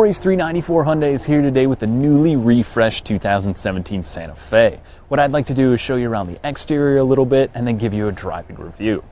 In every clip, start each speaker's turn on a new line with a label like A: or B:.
A: Maury's 394 Hyundai is here today with the newly refreshed 2017 Santa Fe. What I'd like to do is show you around the exterior a little bit and then give you a driving review.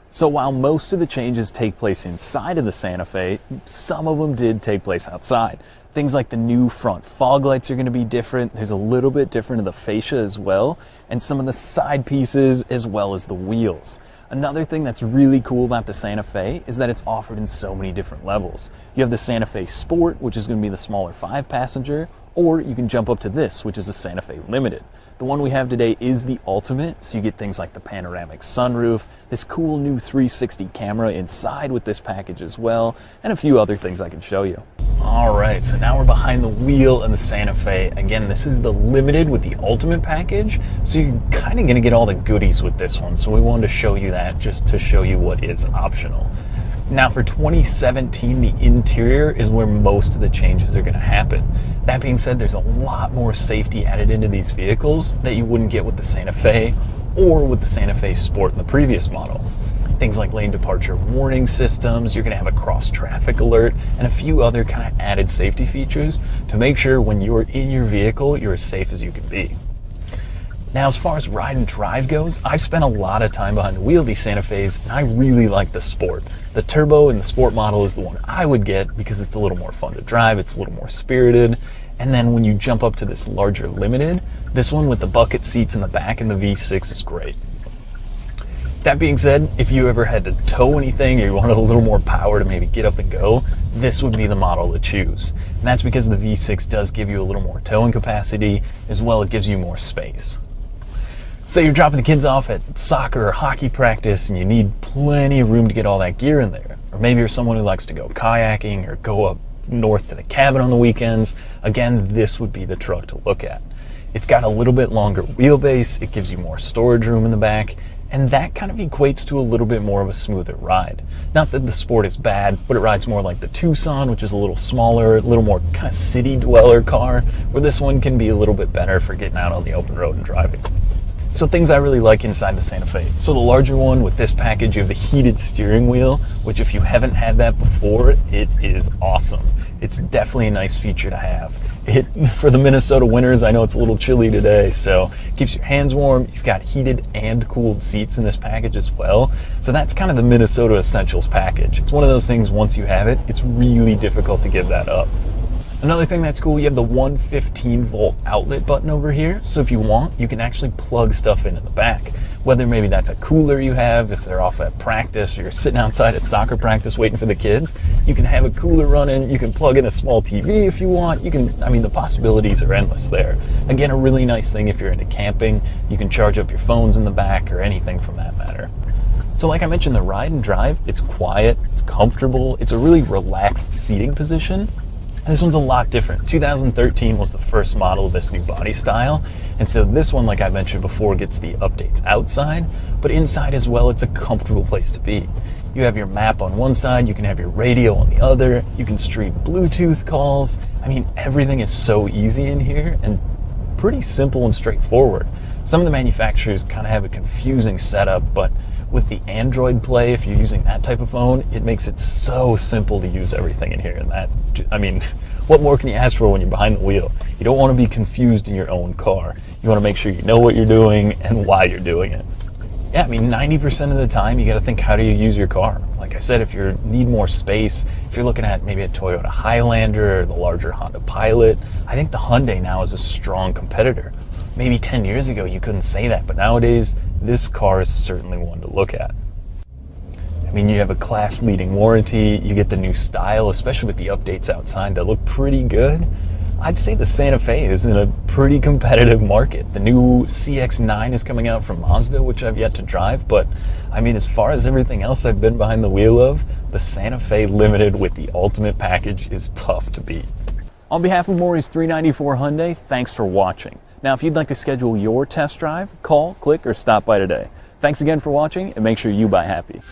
A: So while most of the changes take place inside of the Santa Fe, some of them did take place outside. Things like the new front fog lights are going to be different. There's a little bit different of the fascia as well, and some of the side pieces as well as the wheels. Another thing that's really cool about the Santa Fe is that it's offered in so many different levels. You have the Santa Fe Sport, which is going to be the smaller 5-passenger, or you can jump up to this, which is the Santa Fe Limited. The one we have today is the Ultimate, so you get things like the panoramic sunroof, this cool new 360 camera inside with this package as well, and a few other things I can show you. All right, so now we're behind the wheel in the Santa Fe. Again, this is the Limited with the Ultimate package, so you're kind of going to get all the goodies with this one, so we wanted to show you that just to show you what is optional. Now for 2017, the interior is where most of the changes are going to happen. That being said, there's a lot more safety added into these vehicles that you wouldn't get with the Santa Fe or with the Santa Fe Sport in the previous model. Things like lane departure warning systems, you're going to have a cross traffic alert, and a few other kind of added safety features to make sure when you're in your vehicle, you're as safe as you can be. Now, as far as ride and drive goes, I've spent a lot of time behind the wheel of these Santa Fe's, and I really like the Sport. The Turbo and the Sport model is the one I would get because it's a little more fun to drive, it's a little more spirited. And then when you jump up to this larger Limited, this one with the bucket seats in the back and the V6 is great. That being said, if you ever had to tow anything or you wanted a little more power to maybe get up and go, this would be the model to choose. And that's because the V6 does give you a little more towing capacity, as well it gives you more space. Say you're dropping the kids off at soccer or hockey practice and you need plenty of room to get all that gear in there. Or maybe you're someone who likes to go kayaking or go up north to the cabin on the weekends. Again, this would be the truck to look at. It's got a little bit longer wheelbase, it gives you more storage room in the back, and that kind of equates to a little bit more of a smoother ride. Not that the Sport is bad, but it rides more like the Tucson, which is a little smaller, a little more kind of city dweller car, where this one can be a little bit better for getting out on the open road and driving. So things I really like inside the Santa Fe. So the larger one with this package, you have the heated steering wheel, which if you haven't had that before, it is awesome. It's definitely a nice feature to have. For the Minnesota winters, I know it's a little chilly today, so it keeps your hands warm. You've got heated and cooled seats in this package as well. So that's kind of the Minnesota Essentials package. It's one of those things, once you have it, it's really difficult to give that up. Another thing that's cool, you have the 115-volt outlet button over here. So if you want, you can actually plug stuff into the back. Whether maybe that's a cooler you have, if they're off at practice, or you're sitting outside at soccer practice waiting for the kids, you can have a cooler running, you can plug in a small TV if you want. The possibilities are endless there. Again, a really nice thing if you're into camping, you can charge up your phones in the back or anything from that matter. So like I mentioned, the ride and drive, it's quiet, it's comfortable, it's a really relaxed seating position. This one's a lot different. 2013 was the first model of this new body style, and so this one, like I mentioned before, gets the updates outside, but inside as well, it's a comfortable place to be. You have your map on one side, you can have your radio on the other, you can stream Bluetooth calls. I mean, everything is so easy in here and pretty simple and straightforward. Some of the manufacturers kind of have a confusing setup, but with the Android Play, if you're using that type of phone, it makes it so simple to use everything in here. And what more can you ask for when you're behind the wheel? You don't want to be confused in your own car. You want to make sure you know what you're doing and why you're doing it. Yeah, 90% of the time, you got to think, how do you use your car? Like I said, if you need more space, if you're looking at maybe a Toyota Highlander or the larger Honda Pilot, I think the Hyundai now is a strong competitor. Maybe 10 years ago, you couldn't say that, but nowadays, this car is certainly one to look at. You have a class-leading warranty, you get the new style, especially with the updates outside that look pretty good. I'd say the Santa Fe is in a pretty competitive market. The new CX-9 is coming out from Mazda, which I've yet to drive, but as far as everything else I've been behind the wheel of, the Santa Fe Limited with the Ultimate package is tough to beat. On behalf of Maury's 394 Hyundai, thanks for watching. Now, if you'd like to schedule your test drive, call, click, or stop by today. Thanks again for watching, and make sure you buy happy.